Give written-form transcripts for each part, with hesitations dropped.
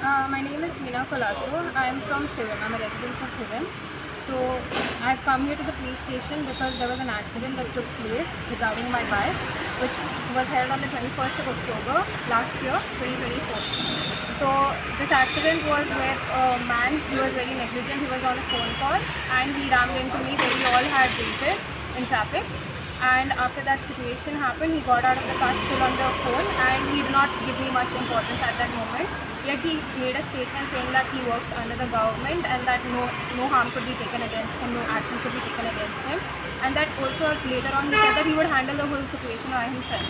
My name is Meena Colasso. I am from Thivim. I'm a resident of Thivim. So I've come here to the police station because there was an accident that took place regarding my bike, which was held on the 21st of October last year, 2024. So this accident was where a man, he was very negligent, he was on a phone call and he rammed into me where we all had waited in traffic. And after that situation happened, he got out of the car still on the phone and he did not give me much importance at that moment. Yet he made a statement saying that he works under the government and that no harm could be taken against him, no action could be taken against him. And that also later on he said that he would handle the whole situation by himself.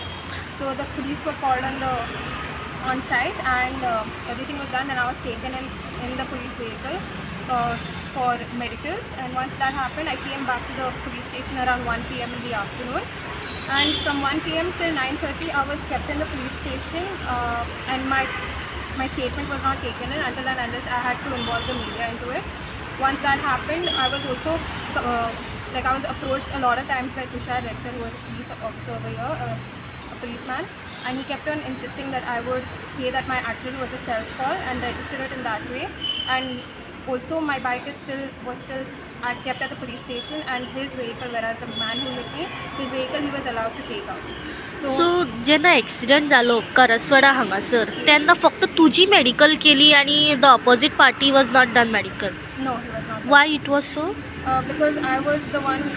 So the police were called on site and everything was done and I was taken in the police vehicle for medicals. And once that happened, I came back to the police station around 1 p.m. in the afternoon. And from 1 p.m. till 9:30, I was kept in the police station and my statement was not taken in until and unless I had to involve the media into it. Once that happened, I was also I was approached a lot of times by Tushar Redkar, who was a police officer over here, a policeman, and he kept on insisting that I would say that my accident was a self-fall and register it in that way. And also my bike was still kept at the police station, and his vehicle, whereas the man who hit me, his vehicle he was allowed to take out. So जेन्ना accident जालो करसवाडा हांगासर तेन्ना फक्त तुजी medical केली आणि the opposite party was not done medical. No, he was not. Why it was so? Because I was the one,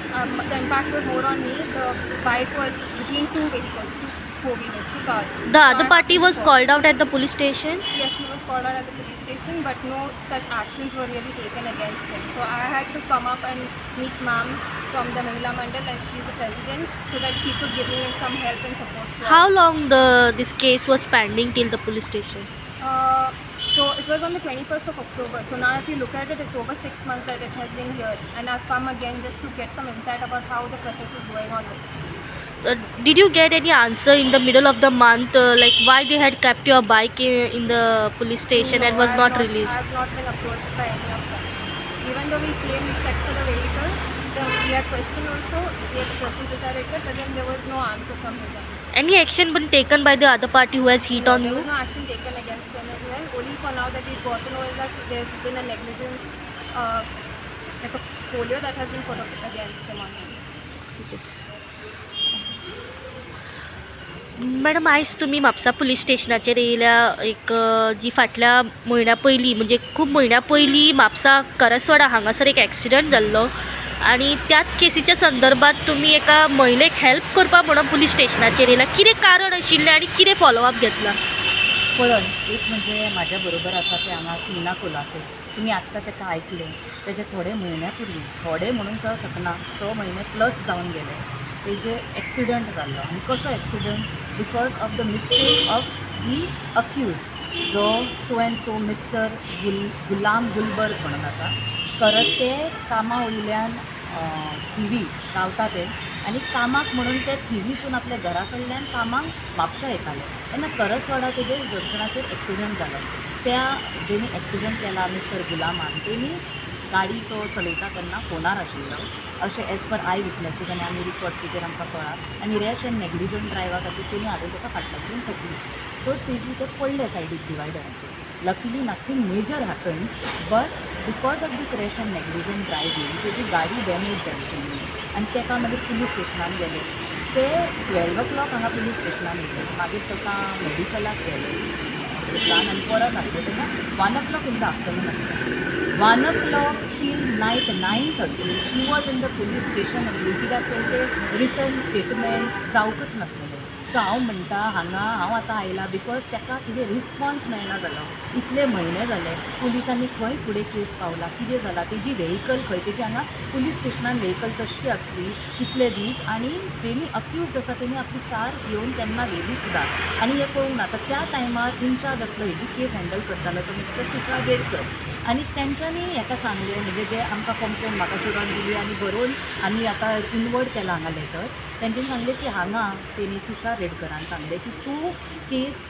the impact was more on me. The bike was between two vehicles, two four-wheelers, two cars. The So I other had party to was fall. Called out at the police station. Yes, he was called out at the police station, but no such actions were really taken against him. So I had to come up and meet ma'am from the Mahila Mandal, and she's the president, so that she could give me some help and support. How long this case was pending till the police station? So it was on the 21st of October. So now if you look at it, it's over 6 months that it has been here. And I've come again just to get some insight about how the process is going on with it. Did you get any answer in the middle of the month, like why they had kept your bike in the police station and No, was I have not released? I have not been approached by any of such. Even though we checked for the vehicle, we had questioned also, we had questioned Tushar Redkar, but then there was no answer from his end. Any action been taken by the other party who has hit No, on there you? was no action taken against him as well. Only for now that we've got to know is that there's been a negligence, like a folio that has been put up against him on him. Yes. Madam आयज तुमी Mapusa police स्टेशनाचेर येयल्या एक जी फाटल्या म्हयन्या पयलीं म्हणजे खूब म्हयन्या पयलीं म्हापसा करसवाडा हांगासर एक एक्सिडंट जाल्लो आणि त्याच केसीच्या संदर्भात तुमी एका महिलेक हेल्प करपा म्हणून पुलीस स्टेशनाचेर येयला. कितें कारण आशिल्लें आनी कितें फॉलोअप घेतला? पळय, एक म्हणजे म्हाज्या बरोबर आसा ते हांगा मीना कोलासो. तुमी आत्तां ताका आयकलें. तेजे थोडे म्हयन्या पयलीं, थोडे म्हणून जावं शकना, 6 म्हयने प्लस जावन गेले, तेजे एक्सिडंट जाल्लो. आनी कसो accident? Because of the mistake of the accused, जो सो एंड सो मिस्टर गुलाम गुलबर्ग म्हणून आसा. खरंच ते कामा वयल्यान थिवी रावता ते, आनी कामाक म्हणून ते थिवीसून आपल्या घरा कडल्यान कामाक म्हापशा येताले. तेन्ना करसवाडा तेजे जंक्शनाचेर एक्सिडंट जालो. त्या जेणी एक्सिडंट केला मिस्टर गुलामान, तेणी गाडी तो चलयता तेन्ना फोनार आशिल्लो अशें एज पर आय विटनसीस, आनी आमी रिकॉर्ड तेजेर आमकां कळ्ळां. आनी रेश एंड नेग्लिजंट ड्रायव्हा खातीर तेणी हाडून ताका फाटल्याच्यान ठोकली. सो तेजी ते पडले सायडीक डिवायडराचेर. Luckily nothing major happen, but because of this rash and नेग्लिजंट driving तेजी गाडी डॅमेज जाली तेणी, आनी ताका मागीर पुलीस स्टेशनान गेले. ते 12 o'clock हांगा पुलीस स्टेशनान येयले. मागीर ताका मेडिकलाक गेले हॉस्पिटलान आनी परत हाडले. तेन्ना 1 o'clock इन द आफ्टरनून आसलें. 1 o'clock till night 9:30 she was in the police station only, कित्याक तेंचे रिटर्न स्टेटमेंट जावंकच नासलेलें. सो हांव म्हणटा हांव आतां आयला बिकॉज ताका कितें रिस्पॉन्स मेळना जालो. इतले म्हयने जाले, पुलिसांनी खंय फुडें केस पावला, कितें जालां, तेजी व्हेहिकल खंय, तेजी हांगा पुलीस स्टेशनान व्हेहिकल तशी आसली कितले दीस, आनी जेणी अक्यूज्ड आसा तेणी आपली कार घेवन केन्ना व्हेली सुद्दां, आनी हें कळूंक ना. तर त्या टायमार इन्चार्ज आसलो हेजी केस हँडल करतालो तो मिस्टर तुषार रेडकर, आनी तेंच्यांनी हेका सांगलें, म्हणजे जे आमकां कंप्लेन म्हाका चेडवान दिली आनी बरोवन आमी आतां इनवर्ड केलां हांगा लेटर. तेंच्यांनी सांगलें की हांगा तेणी तुषार रेडकरान सांगलें की तूं केस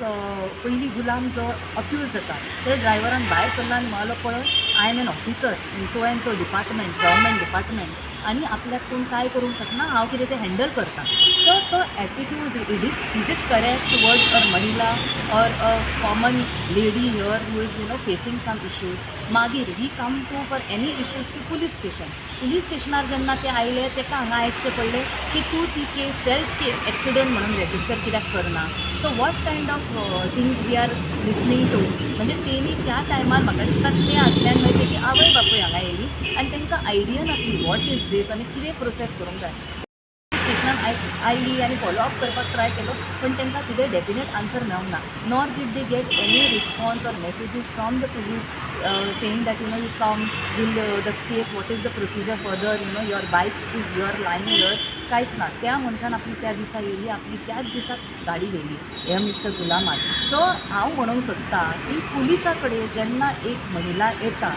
पयलीं गुलाम जो अक्यूज्ड आसा त्या ड्रायव्हरान भायर सरला आनी म्हणलो पळय I am an officer in so and so department, government department, आनी आपल्याक कोण काय करूंक शकना, हांव कितें तें हँडल करता. So So the attitude, is it correct towards a mahila or a common lady here who is facing some issues? मागीर ही come to for any issues to police station. Police स्टेशनार जेन्ना ते आयले तेका हांगा आयकचें पडलें की तूं ती केस सेल्फ एक्सिडंट म्हणून रेजिस्टर कित्याक करना. So what kind of things we are listening to. म्हणजे तेणी त्या टायमार म्हाका दिसता ते आसल्यान मागीर तेजी आवय बापूय हांगा येयली आनी तांकां आयडिया नासली वॉट इज दीस आनी कितें प्रोसेस करूंक जाय. स्टेशनान आयली आनी फॉलोअप करपाक ट्राय केलो पण तांकां कितें डेफिनेट आन्सर मेळूंक ना. Nor did they get any response or messages from the police saying that you come, will the case, what is the procedure further, your bike is here, lying here. कांयच ना. त्या मनशान आपली त्या दिसा येयली, आपली त्याच दिसाक गाडी व्हेली. हे मिस्टर गुलामात. सो हांव म्हणूंक सोदतां की पुलिसा कडेन जेन्ना एक महिला येता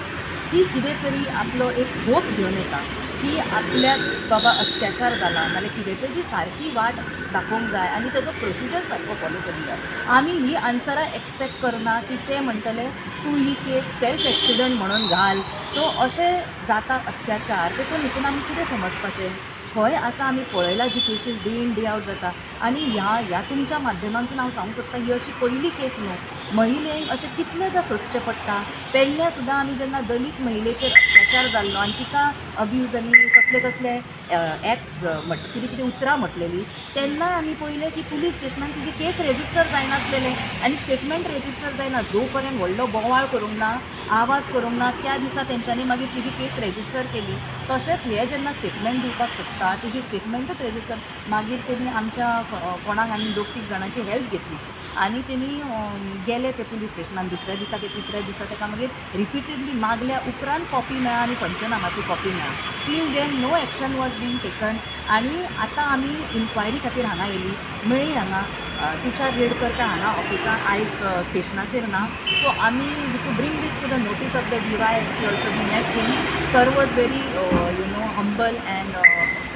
ती कितें तरी आपलो एक होप घेवन येता की आपल्याक बाबा अत्याचार जाला नाल्यार कितें तेजी सारकी वाट दाखोवंक जाय आनी तेजो प्रोसिजर सारको फॉलो करूंक जाय. आमी ही आन्सरां एक्सपेक्ट करना की ते म्हणटले तूं ही केस सेल्फ एक्सिडंट म्हणून घाल. सो अशें जाता अत्याचार तेतून भितून आमी कितें समजपाचें. खंय आसा आमी पळयला जी cases day in day out जाता आनी ह्या तुमच्या माध्यमांतून हांव सांगूंक सोदता ही अशी पयली केस न्हू. महिलेक अशें कितलेंदां सोंसचें पडटा. पेडण्या सुद्दां आमी जेन्ना दलीत महिलेचेर अत्याचार जाल्लो आनी तिका अब्यूज आनी कसले एक्ट्स कितें कितें उतरां म्हटलेलीं तेन्ना आमी पळयलें की पुलीस स्टेशनान तिजी केस रेजिस्टर जायनासलेलें आनी स्टेटमेंट रेजिस्टर जायना. जो पर्यंत व्हडलो बोवाळ करूंक ना, आवाज करूंक ना त्या दिसा तेंच्यांनी मागीर तिजी केस रेजिस्टर केली. तशेंच हे जेन्ना स्टेटमेंट दिवपाक सोदता तेजी स्टेटमेंटूच रेजिस्टर मागीर तेणी आमच्या कोणाक आनी 2-3 जाणांची हेल्प घेतली आनी तेणी गेले ते पुलीस स्टेशनान दुसऱ्या दिसा ते तिसऱ्या दिसा ताका मागीर रिपिटेडली मागल्या उपरांत कॉपी मेळ्ळा आनी पंचनामाची कॉपी मेळ्ळा. Till then no action was being taken. आनी आतां आमी इन्क्वायरी खातीर हांगा येयली मेळ्ळी हांगा तुषार रेडकर काय हांगा ऑफिसान आयज स्टेशनाचेर ना. सो आमी to bring this to the notice of the DYSP also we met him. Sir was very humble and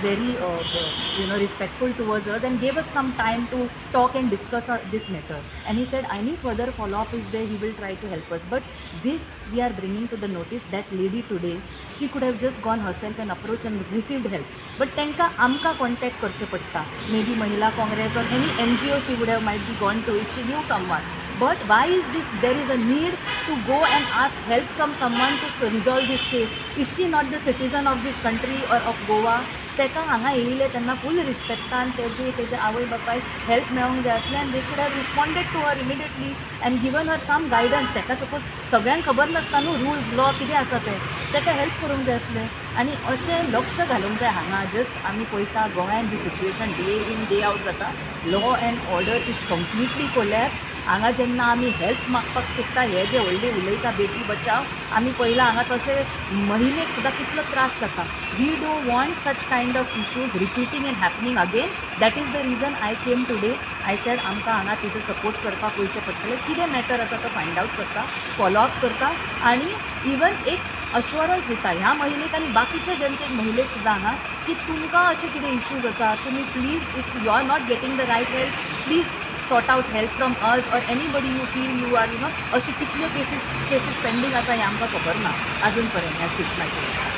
very respectful towards us and gave us some time to talk and discuss this matter. And he said any further follow up is there, he will try to help us. But this we are bringing to the notice that lady today, she could have just gone herself and approached and received help. But tenka amka contact करचे पडटा. Maybe Mahila Congress or any NGO she would have might be gone to if she knew someone. But why is this? There is a need to go and ask help from someone to resolve this case. Is she not the citizen of this country or of Goa? तेका हांगा येयले तेन्ना फूल रिस्पेक्टान तेजे आवय बापायक help मेळोंक जाय आसलें आनी they should have responded to her immediately and given her some guidance. तेका सपोज सगळ्यांक खबर नासता न्हू रुल्स लॉ कितें आसा ते तेका हेल्प करूंक जाय आसलें आनी अशें लक्ष घालूंक जाय हांगा. जस्ट आमी पळयता गोंयान जी situation day in day out जाता, law and order is completely collapse. हांगा जेन्ना आमी हेल्प मागपाक चिंतता हे जे व्हडले उलयता बेटी बचाव आमी पळयलां हांगा तशें महिलेक सुद्दां कितलो त्रास जाता. We don't want such kind of issues repeating and happening again. That is the reason I came today. I said आमकां हांगा तिचे सपोर्ट करपाक वयचें पडटलें. कितें मॅटर आसा तो फायंड आवट करता, फॉलोअप करता आनी इवन एक अश्युरन्स दिता ह्या महिलेक आनी बाकीच्या जनतेक महिलेक सुद्दां हांगा की तुमकां अशे कितें इश्यूज आसा तुमी please if you are not getting the right help please sort out help from us or anybody you feel you are अशी कितल्यो केसीस पेंडींग आसा हें आमकां खबर ना अजून पर्यंत ह्या स्टेशनाचेर.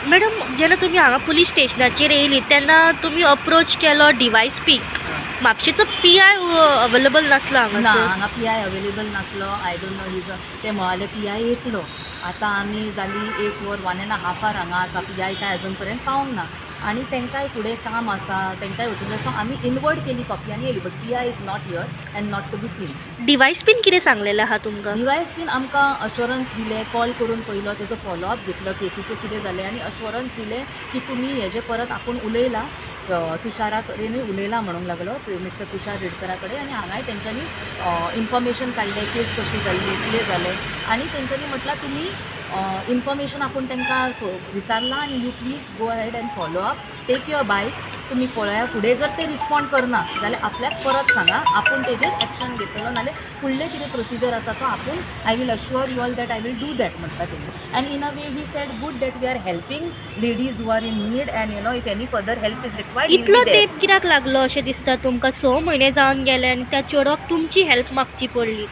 मॅडम जेन्ना तुमी हांगा पुलीस स्टेशनाचेर येयली तेन्ना तुमी अप्रोच केलो DYSPक. म्हापशेचो PI अवेलेबल नासलो ना हांगा. हांगा PI अवेलेबल नासलो. आय डोंट नो हिज ते म्हळाले PI येतलो. आतां आमी जाली 1 वर 1.5 hour हांगा आसा. PI काय अजून पर्यंत पावूंक ना आनी तांकांय फुडें काम आसा तांकांय वचूंक जाय. सो आमी इनवर्ड केली कॉपी आनी येयली. But PI is not here and not to be seen. DYSPन कितें सांगलेलें आहा तुमकां? DYSPन आमकां अश्युरन्स दिले, कॉल करून पयलो तेजो फॉलोअप घेतलो केसीचें कितें जालें आनी अश्युरन्स दिलें की तुमी हेजे परत आपूण उलयला तुषारा कडेनूय उलयला म्हणूंक लागलो मिस्टर तुषार रेडकरा कडेन आनी हांगाय तेंच्यांनी इन्फॉर्मेशन काडलें केस कशी जाल्ली कितें जालें आनी तेंच्यांनी म्हटलां तुमी इन्फॉर्मेशन आपूण तांकां विचारलां आनी you please go ahead and follow up take your बायक तुमी पळया फुडें जर ते रिस्पॉन्ड करना जाल्यार आपल्याक परत सांगा आपूण तेजेर एक्शन घेतलो नाल्यार फुडलें कितें प्रोसिजर आसा तो आपूण I will assure you all that I will do that म्हणटा तेणी. And in a way he said good that we are helping ladies who are in need and if any further help is required इतलो तेंप कित्याक लागलो अशें दिसता तुमकां? 6 म्हयने जावन गेले आनी त्या चेडवाक तुमची हेल्प मागची पडली.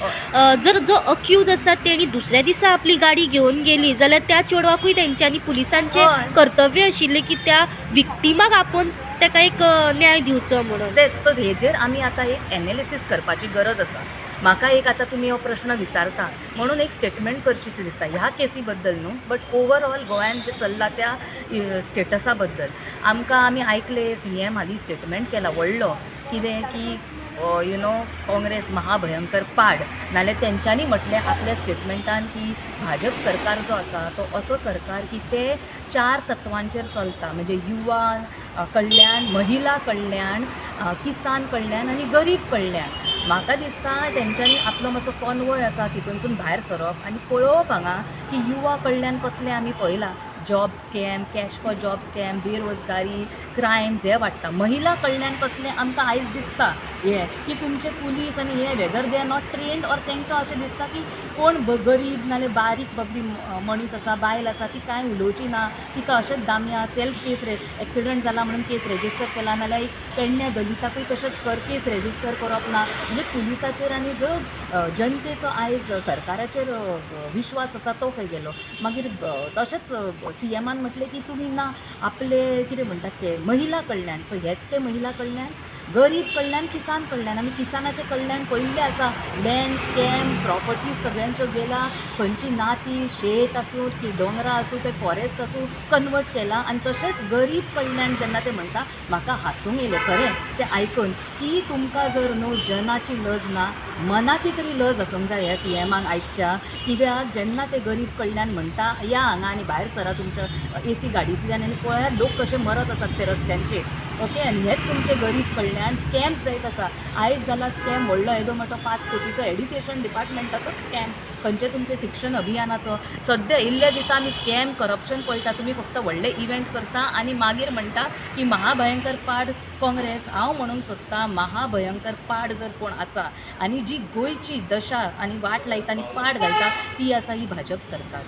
जर जो अक्यूज आसा तेणी दुसऱ्या दिसा आपली गाडी घेवन गेली जाल्यार त्या चेडवाकूय तेंच्यांनी पुलिसांचें कर्तव्य आशिल्लें की त्या विक्टिमाक आपूण ताका एक न्याय दिवचो म्हणून. तेच तो हेजेर आमी आतां एक एनालिसीस करपाची गरज आसा. म्हाका एक आतां तुमी हो प्रश्न विचारता म्हणून एक स्टेटमेंट करचीशी दिसता ह्या केसी बद्दल न्हू, बट ओवरऑल गोंयान जे चल्ला त्या स्टेटसा बद्दल आमी आयकले CM हालीं स्टेटमेंट केला व्हडलो कितें की काँग्रेस महाभयंकर पाड नाल्यार तेंच्यांनी म्हटलें आपल्या स्टेटमेंटान की भाजप सरकार जो आसा तो असो सरकार की ते 4 तत्वांचेर चलता, म्हणजे युवा कल्याण, महिला कल्याण, किसान कल्याण आनी गरीब कल्याण. म्हाका दिसता तेंच्यांनी आपलो मातसो कॉन्वॉय आसा तितूनसून भायर सरप आनी पळोवप हांगा की युवा कल्याण कसलें आमी पळयलां. Job scam, cash for job scam, बेरोजगारी, क्रायम्स हे वाडटा. महिला कल्याण कसलें आमकां आयज दिसता हे की तुमचे पुलीस आनी हे वेगर they are not trained or तांकां अशें दिसता की कोण गरीब नाल्यार बारीक बाबडी मनीस आसा, बायल आसा ती कांय उलोवची ना, तिका अशेंच दामया सेल्फ केस एक्सिडंट जाला म्हणून केस रेजिस्टर केला नाल्यार एक पेडण्या दलिताकूय तशेंच कर केस रेजिस्टर करप ना. म्हणजे पुलिसाचेर आनी जो जनतेचो आयज सरकाराचेर विश्वास आसा तो खंय गेलो. मागीर तशेंच CMान म्हटलें की तुमी ना आपले कितें म्हणटात ते महिला कल्याण, सो हेच ते महिला कल्याण. गरीब कल्याण, किसान कल्याण. आमी किसानाचें कल्याण पयल्लें आसा. लँड स्कॅम, प्रॉपर्टीज सगळ्यांच्यो गेला, खंयची ना ती शेत आसूं की दोंगरा आसूं ते फॉरेस्ट आसूं कन्वर्ट केला. आनी तशेंच गरीब कल्याण जेन्ना ते म्हणटा म्हाका हांसूंक येयलें खरें तें आयकून की तुमकां जर न्हू जनाची लज ना, मनाची तरी लज आसूंक जाय ह्या CMाक आयच्या. कित्याक जेन्ना ते गरीब कल्याण म्हणटा या हांगा आनी भायर सरा तुमच्या AC गाडयेंतल्यान आनी पळयात लोक कशे मरत आसात ते रस्त्यांचेर. ओके, आनी हेच तुमचे गरीब कल्याण. स्कॅम्स जायत आसा. आयज जाला स्कॅम व्हडलो येदो मोठो 5 कोटीचो एड्युकेशन डिपार्टमेंटाचो स्कॅम, खंयचे तुमचे शिक्षण अभियानाचो. सद्या इल्ले दिसा आमी स्कॅम करप्शन पळयता. तुमी फक्त व्हडले इव्हेंट करता आनी मागीर म्हणटा की महाभयंकर पाड काँग्रेस. हांव म्हणूंक सोदतां महाभयंकर पाड जर कोण आसा आनी जी गोंयची दशा आनी वाट लायता आनी पाड घालता ती आसा ही भाजप सरकार.